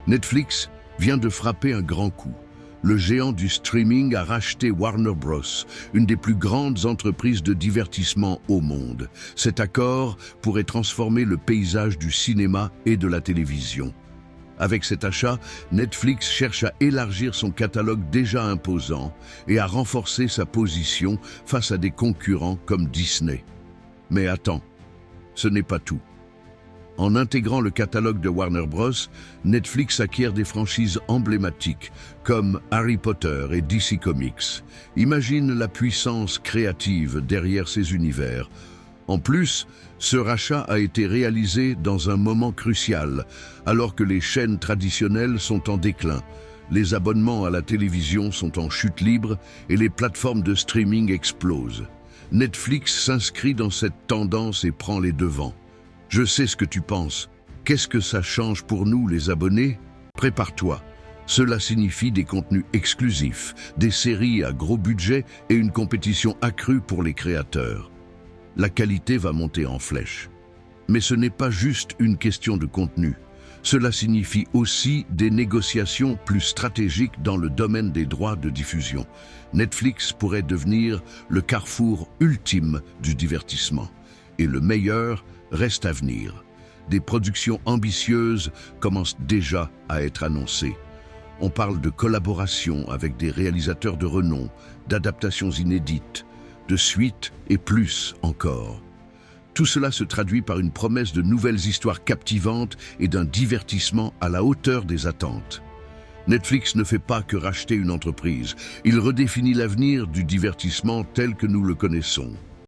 Netflix vient de frapper un grand coup. Le géant du streaming a racheté Warner Bros., une des plus grandes entreprises de divertissement au monde. Cet accord pourrait transformer le paysage du cinéma et de la télévision. Avec cet achat, Netflix cherche à élargir son catalogue déjà imposant et à renforcer sa position face à des concurrents comme Disney. Mais attends, ce n'est pas tout. En intégrant le catalogue de Warner Bros., Netflix acquiert des franchises emblématiques comme Harry Potter et DC Comics. Imagine la puissance créative derrière ces univers. En plus, ce rachat a été réalisé dans un moment crucial, alors que les chaînes traditionnelles sont en déclin. Les abonnements à la télévision sont en chute libre et les plateformes de streaming explosent. Netflix s'inscrit dans cette tendance et prend les devants. Je sais ce que tu penses. Qu'est-ce que ça change pour nous, les abonnés? Prépare-toi. Cela signifie des contenus exclusifs, des séries à gros budget et une compétition accrue pour les créateurs. La qualité va monter en flèche. Mais ce n'est pas juste une question de contenu. Cela signifie aussi des négociations plus stratégiques dans le domaine des droits de diffusion. Netflix pourrait devenir le carrefour ultime du divertissement. Et le meilleur reste à venir. Des productions ambitieuses commencent déjà à être annoncées. On parle de collaboration avec des réalisateurs de renom, d'adaptations inédites, de suites et plus encore. Tout cela se traduit par une promesse de nouvelles histoires captivantes et d'un divertissement à la hauteur des attentes. Netflix ne fait pas que racheter une entreprise, il redéfinit l'avenir du divertissement tel que nous le connaissons.